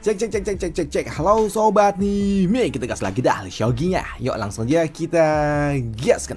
Cek cek cek cek cek cek cek. Halo sobat nih, kita gas lagi dah Shogi-nya. Yuk langsung aja kita gaskan.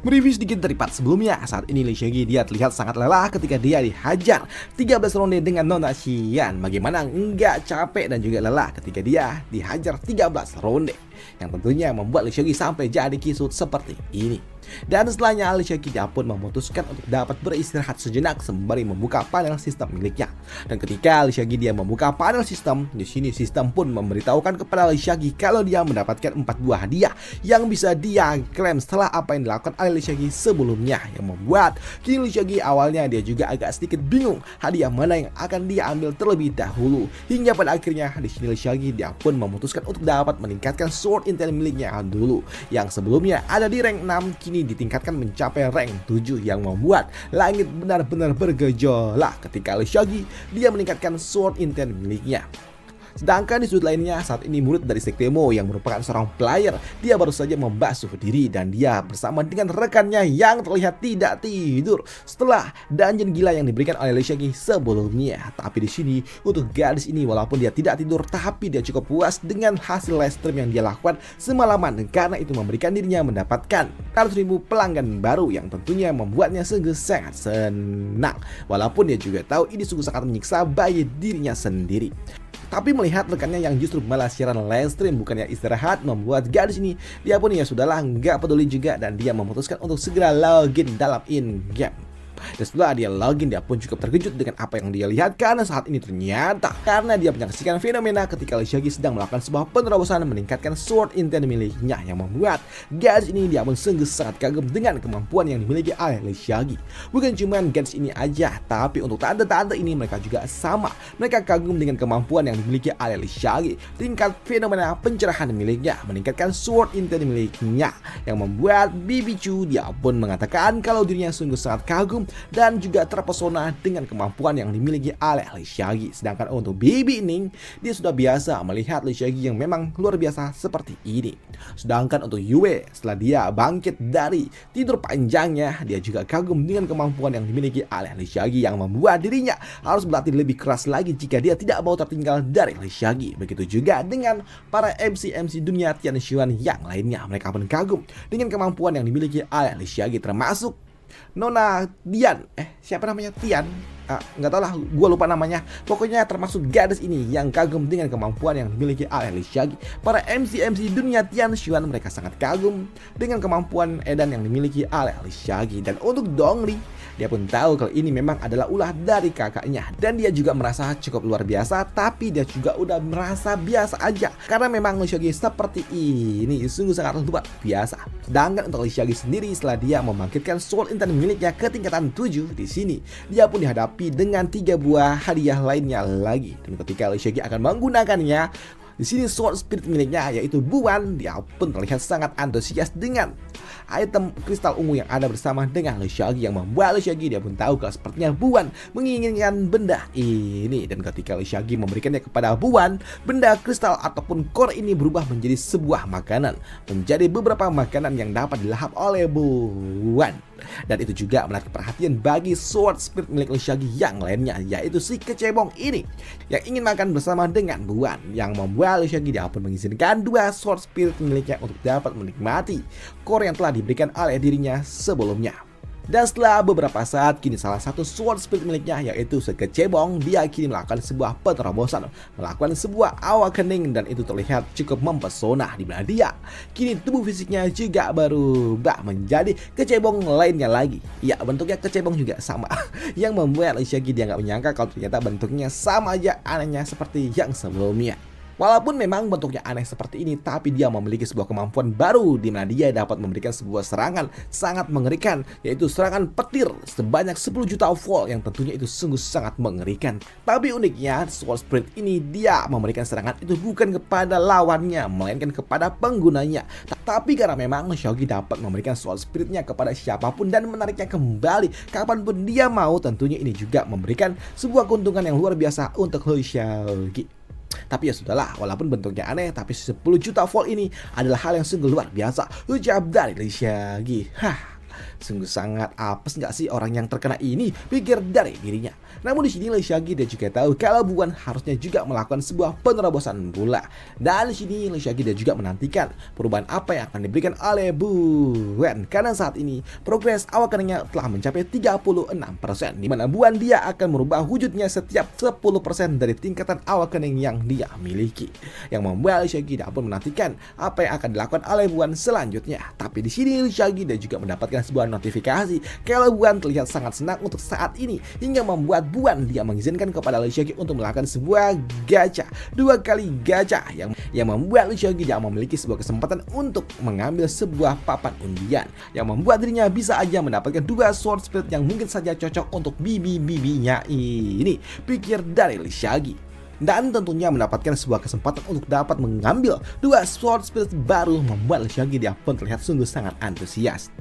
Mereview sedikit dari part sebelumnya. Saat ini Lee Shogi dia terlihat sangat lelah ketika dia dihajar 13 ronde dengan Nona Xian. Bagaimana enggak capek dan juga lelah ketika dia dihajar 13 ronde, yang tentunya membuat Lee Shogi sampai jadi kisut seperti ini. Dan setelahnya Lee Shogi dia pun memutuskan untuk dapat beristirahat sejenak sembari membuka panel sistem miliknya. Dan ketika Lee Shogi dia membuka panel sistem, di sini sistem pun memberitahukan kepada Lee Shogi kalau dia mendapatkan 4 buah hadiah yang bisa dia klaim setelah apa yang dilakukan oleh Lee Shogi sebelumnya, yang membuat kini Lee Shogi awalnya dia juga agak sedikit bingung hadiah mana yang akan dia ambil terlebih dahulu. Hingga pada akhirnya di sini Lee Shogi dia pun memutuskan untuk dapat meningkatkan sword intel miliknya dulu, yang sebelumnya ada di rank 6 kini ditingkatkan mencapai rank 7, yang membuat langit benar-benar bergejolak ketika Lee Shogi dia meningkatkan sword intent miliknya. Sedangkan di sudut lainnya, saat ini murid dari sekte Mo yang merupakan seorang player, dia baru saja membasuh diri dan dia bersama dengan rekannya yang terlihat tidak tidur setelah dungeon gila yang diberikan oleh Lee Shogi sebelumnya. Tapi di sini untuk gadis ini walaupun dia tidak tidur, tapi dia cukup puas dengan hasil live stream yang dia lakukan semalaman, karena itu memberikan dirinya mendapatkan 100.000 pelanggan baru yang tentunya membuatnya sungguh sangat senang. Walaupun dia juga tahu ini sungguh sangat menyiksa bagi dirinya sendiri. Tapi melihat rekannya yang justru malah siaran live stream bukannya istirahat, membuat gadis ini dia pun ya sudahlah nggak peduli juga, dan dia memutuskan untuk segera login dalam in-game. Dan setelah dia login, dia pun cukup terkejut dengan apa yang dia lihat, karena saat ini ternyata karena dia menyaksikan fenomena ketika Lee Shogi sedang melakukan sebuah penerobosan meningkatkan sword intent miliknya, yang membuat gadis ini dia pun sungguh sangat kagum dengan kemampuan yang dimiliki oleh Lee Shogi. Bukan cuma gadis ini aja, tapi untuk tante-tante ini mereka juga sama. Mereka kagum dengan kemampuan yang dimiliki oleh Lee Shogi. Tingkat fenomena pencerahan miliknya meningkatkan sword intent miliknya, yang membuat Bibi Chu dia pun mengatakan kalau dirinya sungguh sangat kagum dan juga terpesona dengan kemampuan yang dimiliki oleh Lee Shogi. Sedangkan untuk Bibi Ning, dia sudah biasa melihat Lee Shogi yang memang luar biasa seperti ini. Sedangkan untuk Yue, setelah dia bangkit dari tidur panjangnya, dia juga kagum dengan kemampuan yang dimiliki oleh Lee Shogi, yang membuat dirinya harus berlatih lebih keras lagi jika dia tidak mau tertinggal dari Lee Shogi. Begitu juga dengan para MC dunia Tian Xuan yang lainnya, mereka pun kagum dengan kemampuan yang dimiliki oleh Lee Shogi, termasuk Nona Dian, siapa namanya, Tian, nggak tahu lah, gue lupa namanya. Pokoknya termasuk gadis ini yang kagum dengan kemampuan yang dimiliki oleh Lee Shogi. Para MC dunia Tian Xuan mereka sangat kagum dengan kemampuan edan yang dimiliki oleh Lee Shogi. Dan untuk Dongli, dia pun tahu kalau ini memang adalah ulah dari kakaknya, dan dia juga merasa cukup luar biasa, tapi dia juga udah merasa biasa aja karena memang Lee Shogi seperti ini sungguh sangat luar biasa. Sedangkan untuk Lee Shogi sendiri, setelah dia membangkitkan soul intent miliknya ke tingkatan 7, di sini dia pun dihadapi dengan 3 buah hadiah lainnya lagi. Dan ketika Lee Shogi akan menggunakannya, di sini sword spirit miliknya yaitu Buan, dia pun terlihat sangat antusias dengan item kristal ungu yang ada bersama dengan Lee Shogi, yang membuat Lee Shogi dia pun tahu kalau sepertinya Buan menginginkan benda ini. Dan ketika Lee Shogi memberikannya kepada Buan, benda kristal ataupun core ini berubah menjadi sebuah makanan, menjadi beberapa makanan yang dapat dilahap oleh Buan. Dan itu juga menarik perhatian bagi sword spirit milik Lee Shogi yang lainnya, yaitu si kecebong ini yang ingin makan bersama dengan Buan, yang membuat Lee Shogi dia pun mengizinkan 2 sword spirit miliknya untuk dapat menikmati core yang telah diberikan oleh dirinya sebelumnya. Dan setelah beberapa saat, kini salah satu sword spirit miliknya yaitu si kecebong, dia kini melakukan sebuah penerobosan, melakukan sebuah awakening, dan itu terlihat cukup mempesona, di mana dia kini tubuh fisiknya juga berubah menjadi kecebong lainnya lagi. Ya, bentuknya kecebong juga sama yang membuat Lee Shogi dia nggak menyangka kalau ternyata bentuknya sama aja anehnya seperti yang sebelumnya. Walaupun memang bentuknya aneh seperti ini, tapi dia memiliki sebuah kemampuan baru di mana dia dapat memberikan sebuah serangan sangat mengerikan, yaitu serangan petir sebanyak 10 juta volt, yang tentunya itu sungguh sangat mengerikan. Tapi uniknya, Sword Spirit ini dia memberikan serangan itu bukan kepada lawannya, melainkan kepada penggunanya. Tapi karena memang Shogi dapat memberikan Sword Spiritnya kepada siapapun dan menariknya kembali kapanpun dia mau, tentunya ini juga memberikan sebuah keuntungan yang luar biasa untuk Shogi. Tapi ya sudahlah, walaupun bentuknya aneh, tapi 10 juta volt ini adalah hal yang sungguh luar biasa, ucap dari Lee Shogi. Sungguh sangat apes nggak sih orang yang terkena ini, pikir dari dirinya. Namun di sini Lee Seok-gi dia juga tahu kalau Buan harusnya juga melakukan sebuah penerobosan bola. Dan di sini Lee Seok-gi dia juga menantikan perubahan apa yang akan diberikan oleh Buan. Karena saat ini progres awakeningnya telah mencapai 36%, di mana Buan dia akan merubah wujudnya setiap 10% dari tingkatan awakening yang dia miliki. Yang membuat Lee Seok-gi dia pun menantikan apa yang akan dilakukan oleh Buan selanjutnya. Tapi di sini Lee Seok-gi dia juga mendapatkan sebuah notifikasi kalau Buan terlihat sangat senang untuk saat ini, hingga membuat Buan dia mengizinkan kepada Lee Seok-gi untuk melakukan sebuah gacha, 2 kali gacha yang membuat Lee Seok-gi dia memiliki sebuah kesempatan untuk mengambil sebuah papan undian yang membuat dirinya bisa aja mendapatkan 2 sword spirit yang mungkin saja cocok untuk bibi-bibinya ini, pikir dari Lee Seok-gi. Dan tentunya mendapatkan sebuah kesempatan untuk dapat mengambil 2 sword spirit baru membuat Lee Seok-gi dia pun terlihat sungguh sangat antusias.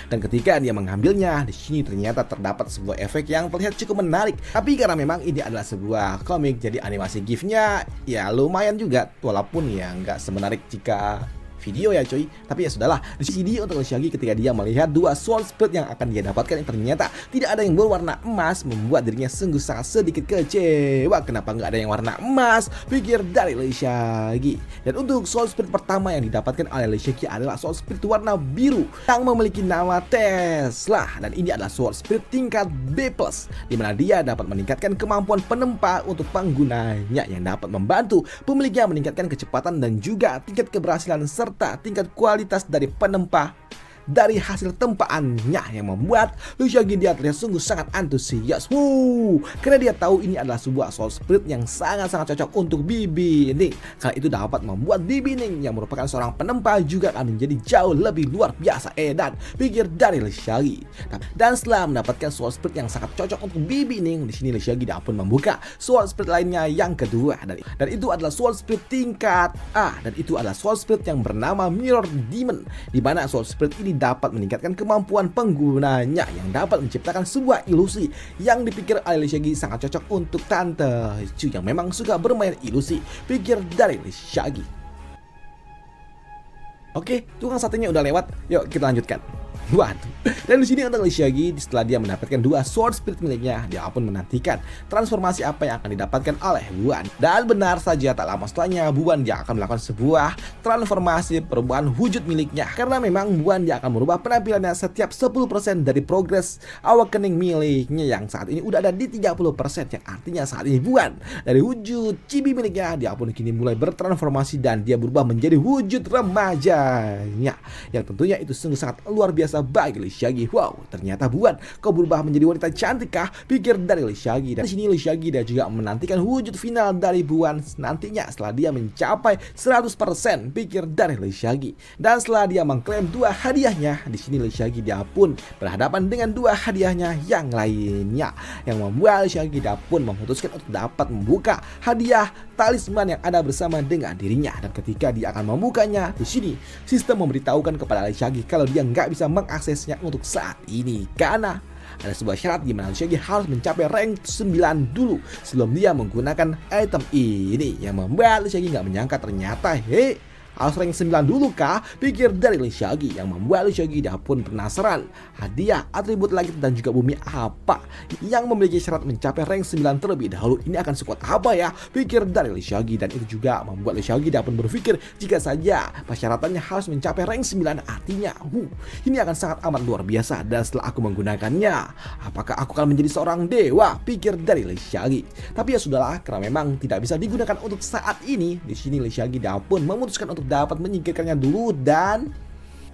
Dan ketika dia mengambilnya, di sini ternyata terdapat sebuah efek yang terlihat cukup menarik. Tapi karena memang ini adalah sebuah komik, jadi animasi GIF-nya ya lumayan juga, walaupun ya nggak semenarik jika video ya coy. Tapi ya sudahlah, di sini untuk Lee Seok-gi ketika dia melihat 2 sword spirit yang akan dia dapatkan yang ternyata tidak ada yang berwarna emas, membuat dirinya sungguh sangat sedikit kecewa. Kenapa nggak ada yang warna emas, pikir dari Lee Seok-gi. Dan untuk sword spirit pertama yang didapatkan oleh Lee Seok-gi adalah sword spirit warna biru yang memiliki nama Tesla. Dan ini adalah sword spirit tingkat B+, di mana dia dapat meningkatkan kemampuan penempa untuk penggunanya, yang dapat membantu pemiliknya meningkatkan kecepatan dan juga tingkat keberhasilan serta tingkat kualitas dari penempa dari hasil tempaannya, yang membuat Lee Seok-gi dia terlihat sungguh sangat antusias. Karena dia tahu ini adalah sebuah soul spirit yang sangat-sangat cocok untuk Bibi Ning. Karena itu dapat membuat Bibi Ning yang merupakan seorang penempa juga akan menjadi jauh lebih luar biasa edan, pikir dari Lee Seok-gi. Dan setelah mendapatkan soul spirit yang sangat cocok untuk Bibi Ning, di sini Lee Seok-gi dia pun membuka soul spirit lainnya yang kedua, dan itu adalah soul spirit tingkat A, dan itu adalah soul spirit yang bernama Mirror Demon, di mana soul spirit ini dapat meningkatkan kemampuan penggunanya yang dapat menciptakan sebuah ilusi yang dipikir oleh Lee Seok-gi sangat cocok untuk Tante Chu yang memang suka bermain ilusi, pikir dari Lee Seok-gi. Oke, tukang satenya udah lewat, yuk kita lanjutkan. Waduh. Dan di sini untuk Lee Seok-gi setelah dia mendapatkan 2 sword spirit miliknya, dia pun menantikan transformasi apa yang akan didapatkan oleh Buan. Dan benar saja, tak lama setelahnya Buan dia akan melakukan sebuah transformasi perubahan wujud miliknya. Karena memang Buan dia akan merubah penampilannya setiap 10% dari progres awakening miliknya yang saat ini udah ada di 30%, yang artinya saat ini Buan dari wujud chibi miliknya dia pun kini mulai bertransformasi dan dia berubah menjadi wujud remajanya, yang tentunya itu sungguh sangat luar biasa bagi Lee Seok-gi. Wow, ternyata Buan kau berubah menjadi wanita cantik kah, pikir dari Lee Seok-gi. Dan di sini Lee Seok-gi dia juga menantikan wujud final dari Buan nantinya setelah dia mencapai 100%, pikir dari Lee Seok-gi. Dan setelah dia mengklaim 2 hadiahnya, di sini Lee Seok-gi dia pun berhadapan dengan 2 hadiahnya yang lainnya, yang membuat Lee Seok-gi dia pun memutuskan untuk dapat membuka hadiah talisman yang ada bersama dengan dirinya. Dan ketika dia akan membukanya, di sini sistem memberitahukan kepada Lee Seok-gi kalau dia nggak bisa mengaksesnya untuk saat ini karena ada sebuah syarat di mana Lee Seok-gi harus mencapai rank 9 dulu sebelum dia menggunakan item ini, yang membuat Lee Seok-gi nggak menyangka ternyata harus rank 9 dulu kah, pikir dari Lee Seok-gi, yang membuat Lee Seok-gi dia pun penasaran hadiah atribut langit dan juga bumi apa yang memiliki syarat mencapai rank 9 terlebih dahulu, ini akan sekuat apa ya, pikir dari Lee Seok-gi. Dan itu juga membuat Lee Seok-gi dia pun berpikir jika saja persyaratannya harus mencapai rank 9, artinya ini akan sangat amat luar biasa, dan setelah aku menggunakannya apakah aku akan menjadi seorang dewa, pikir dari Lee Seok-gi. Tapi ya sudahlah, karena memang tidak bisa digunakan untuk saat ini, di sini Lee Seok-gi dia pun memutuskan untuk dapat menyingkirkannya dulu dan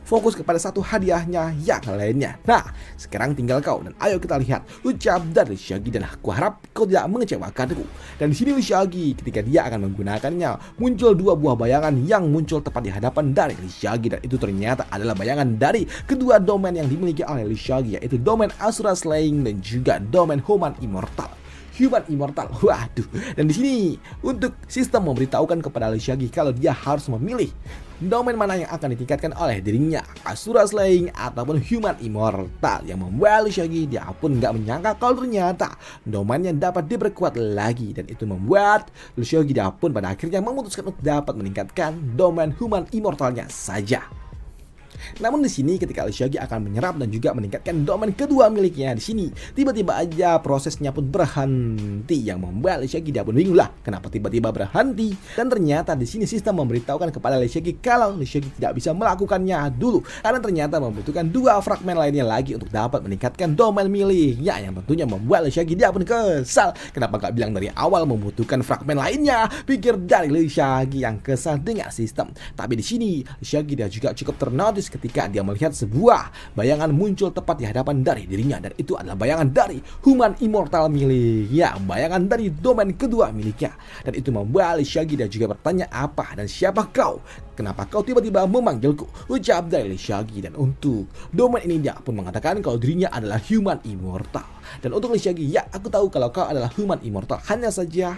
fokus kepada satu hadiahnya yang lainnya. Nah, sekarang tinggal kau, dan ayo kita lihat, ucap dari Lee Seok-gi, dan aku harap kau tidak mengecewakanku. Dan di sini Lee Seok-gi ketika dia akan menggunakannya, muncul 2 buah bayangan yang muncul tepat di hadapan dari Lee Seok-gi, dan itu ternyata adalah bayangan dari kedua domain yang dimiliki oleh Lee Seok-gi, yaitu domain Asura Slaying dan juga domain Human Immortal. Waduh. Dan di sini untuk sistem memberitahukan kepada Lee Seok-gi kalau dia harus memilih domain mana yang akan ditingkatkan oleh dirinya, Asura Slaying ataupun Human Immortal, yang membuat Lee Seok-gi dia pun nggak menyangka kalau ternyata domainnya dapat diperkuat lagi, dan itu membuat Lee Seok-gi dia pun pada akhirnya memutuskan untuk dapat meningkatkan domain Human Immortalnya saja. Namun di sini ketika Liu Xiaoqi akan menyerap dan juga meningkatkan domain kedua miliknya di sini, tiba-tiba aja prosesnya pun berhenti yang membuat Liu Xiaoqi dia pun bingung lah kenapa tiba-tiba berhenti. Dan ternyata di sini sistem memberitahukan kepada Liu Xiaoqi kalau Liu Xiaoqi tidak bisa melakukannya dulu karena ternyata membutuhkan 2 fragmen lainnya lagi untuk dapat meningkatkan domain miliknya, yang tentunya membuat Liu Xiaoqi dia pun kesal. Kenapa gak bilang dari awal membutuhkan fragmen lainnya? Pikir dari Liu Xiaoqi yang kesal dengan sistem. Tapi di sini Liu Xiaoqi dia juga cukup ternotis ketika dia melihat sebuah bayangan muncul tepat di hadapan dari dirinya, dan itu adalah bayangan dari human immortal miliknya, bayangan dari domain kedua miliknya. Dan itu membuat Liu Xiaoqi dia juga bertanya, apa dan siapa kau? Kenapa kau tiba-tiba memanggilku? Ucap dari Liu Xiaoqi. Dan untuk domain ini dia pun mengatakan kalau dirinya adalah human immortal. Dan untuk Liu Xiaoqi, ya aku tahu kalau kau adalah human immortal. Hanya saja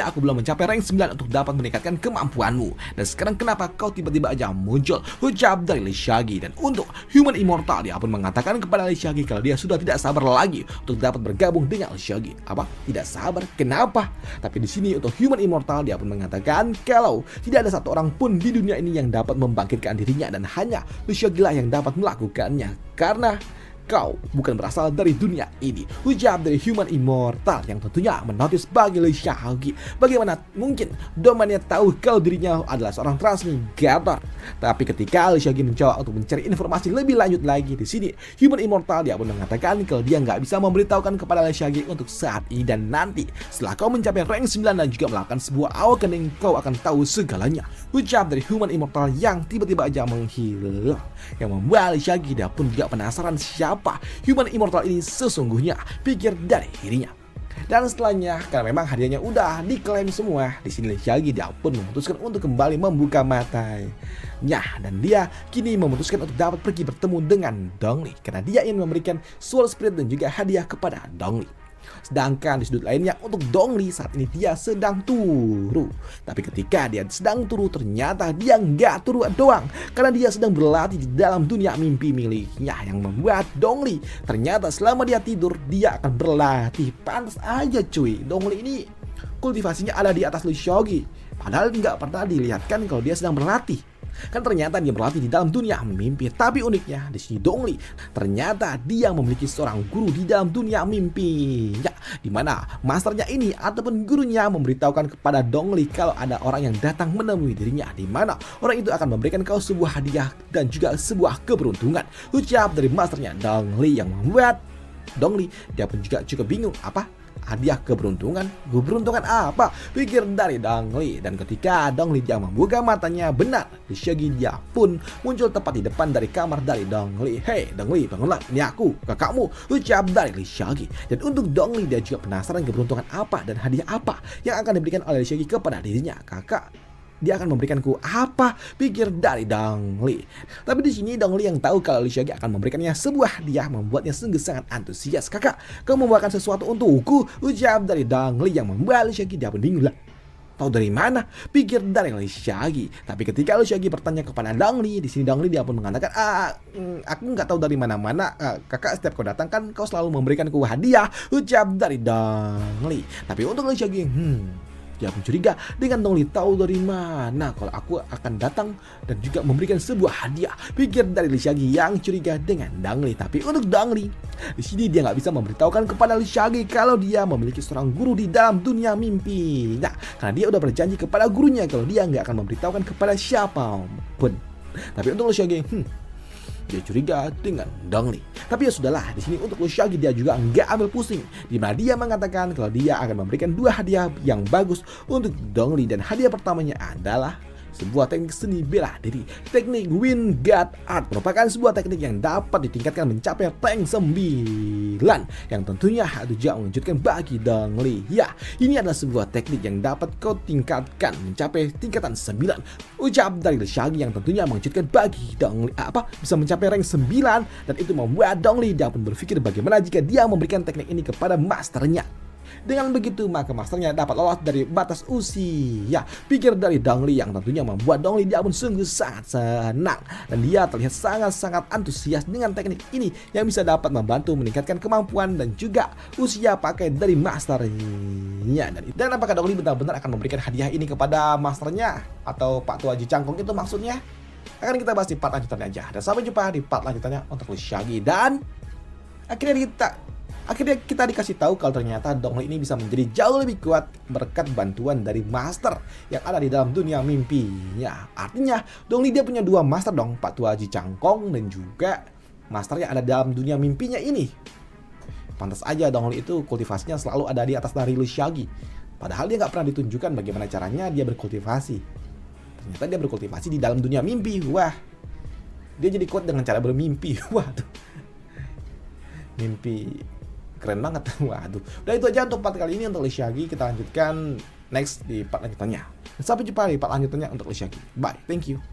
aku belum mencapai rank 9 untuk dapat meningkatkan kemampuanmu. Dan sekarang kenapa kau tiba-tiba aja muncul? Ucap dari Liu Xiaoqi. Dan untuk human immortal, dia pun mengatakan kepada Liu Xiaoqi kalau dia sudah tidak sabar lagi untuk dapat bergabung dengan Liu Xiaoqi. Apa? Tidak sabar? Kenapa? Tapi di sini untuk human immortal, dia pun mengatakan kalau tidak ada satu orang pun di dunia ini yang dapat membangkitkan dirinya, dan hanya Liu Xiaoqi lah yang dapat melakukannya karena kau bukan berasal dari dunia ini. Ucap dari human immortal yang tentunya menotis bagi Liu Xiaoqi. Bagaimana mungkin domainnya tahu kalau dirinya adalah seorang transmigrator? Tapi ketika Liu Xiaoqi mencoba untuk mencari informasi lebih lanjut lagi di sini, human immortal dia pun mengatakan kalau dia nggak bisa memberitahukan kepada Liu Xiaoqi untuk saat ini, dan nanti setelah kau mencapai rank 9 dan juga melakukan sebuah awakening, kau akan tahu segalanya. Ucap dari human immortal yang tiba-tiba aja menghilang, yang membuat Liu Xiaoqi dia pun juga penasaran siapa human immortal ini sesungguhnya, pikir dari dirinya. Dan setelahnya, karena memang hadiahnya udah diklaim semua, di sini Liu Xiaoqi dia pun memutuskan untuk kembali membuka matanya, dan dia kini memutuskan untuk dapat pergi bertemu dengan Dongli karena dia ingin memberikan soul spirit dan juga hadiah kepada Dongli. Sedangkan di sudut lainnya untuk Dongli saat ini dia sedang turu. Tapi ketika dia sedang turu, ternyata dia nggak turu doang, karena dia sedang berlatih di dalam dunia mimpi miliknya, yang membuat Dongli ternyata selama dia tidur dia akan berlatih. Pantas aja cuy, Dongli ini kultivasinya ada di atas Liu Xiaoqi, padahal nggak pernah dilihatkan kalau dia sedang berlatih. Kan ternyata dia berlatih di dalam dunia mimpi. Tapi uniknya di sini Dongli ternyata dia memiliki seorang guru di dalam dunia mimpi, ya, di mana masternya ini ataupun gurunya memberitahukan kepada Dongli kalau ada orang yang datang menemui dirinya, di mana orang itu akan memberikan kau sebuah hadiah dan juga sebuah keberuntungan. Ucap dari masternya Dongli yang membuat Dongli dia pun juga cukup bingung, apa? Hadiah keberuntungan? Keberuntungan apa? Pikir dari Dongli. Dan ketika Dongli dia membuka matanya, benar Liu Xiaoqi dia pun muncul tepat di depan dari kamar dari Dongli. Hei Dongli, bangunlah, ini aku, kakakmu, ucap dari Liu Xiaoqi. Dan untuk Dongli dia juga penasaran keberuntungan apa dan hadiah apa yang akan diberikan oleh Liu Xiaoqi kepada dirinya. Kakak, dia akan memberikanku apa? Pikir dari Dongli. Tapi di sini Dongli yang tahu kalau Liu Xiaoqi akan memberikannya sebuah hadiah membuatnya sungguh sangat antusias. Kakak, kau membawakan sesuatu untukku? Ucap dari Dongli yang membuat Liu Xiaoqi dia pun bingung lah. Tahu dari mana? Pikir dari Liu Xiaoqi. Tapi ketika Liu Xiaoqi bertanya kepada Dongli, di sini Dongli dia pun mengatakan, aku nggak tahu dari mana-mana. Kakak, setiap kau datang kan kau selalu memberikanku hadiah. Ucap dari Dongli. Tapi untuk Liu Xiaoqi, dia pun curiga dengan Dongli tahu dari mana kalau aku akan datang dan juga memberikan sebuah hadiah. Pikir dari Liu Xiaoqi yang curiga dengan Dongli. Tapi untuk Dongli, di sini dia nggak bisa memberitahukan kepada Liu Xiaoqi kalau dia memiliki seorang guru di dalam dunia mimpi. Nah, karena dia udah berjanji kepada gurunya kalau dia nggak akan memberitahukan kepada siapapun. Tapi untuk Liu Xiaoqi, dia curiga dengan Dongli. Tapi ya sudahlah, di sini untuk Liu Xiaoqi dia juga nggak ambil pusing, di mana dia mengatakan kalau dia akan memberikan 2 hadiah yang bagus untuk Dongli, dan hadiah pertamanya adalah sebuah teknik seni bela diri. Teknik Wind Guard Art merupakan sebuah teknik yang dapat ditingkatkan mencapai rank 9, yang tentunya juga mengejutkan bagi Dongli. Ya, ini adalah sebuah teknik yang dapat kau tingkatkan mencapai tingkatan 9. Ucap dari Liu Xiaoqi yang tentunya mengejutkan bagi Dongli. Apa? Bisa mencapai rank 9, dan itu membuat Dongli dia pun berpikir bagaimana jika dia memberikan teknik ini kepada masternya. Dengan begitu maka masternya dapat lolos dari batas usia. Pikir dari Dongli yang tentunya membuat Dongli dia pun sungguh sangat senang, dan dia terlihat sangat-sangat antusias dengan teknik ini yang bisa dapat membantu meningkatkan kemampuan dan juga usia pakai dari masternya. Dan apakah Dongli benar-benar akan memberikan hadiah ini kepada masternya atau Pak Tua Ji Cangkong itu maksudnya? akan kita bahas di part lanjutannya aja. Dan sampai jumpa di part lanjutannya untuk Shaggy. Dan akhirnya kita dikasih tahu kalau ternyata Dongli ini bisa menjadi jauh lebih kuat berkat bantuan dari master yang ada di dalam dunia mimpinya. Artinya Dongli dia punya 2 master dong, Pak Tua Ji Changkong dan juga master yang ada dalam dunia mimpinya ini. Pantas aja Dongli itu kultivasinya selalu ada di atas dari Shaggy. Padahal dia nggak pernah ditunjukkan bagaimana caranya dia berkultivasi. Ternyata dia berkultivasi di dalam dunia mimpi. Wah, dia jadi kuat dengan cara bermimpi. Wah tuh, mimpi keren banget. Waduh. Udah itu aja untuk part kali ini untuk Shaggy. Kita lanjutkan next di part lanjutannya. Sampai jumpa di part lanjutannya untuk Shaggy. Bye. Thank you.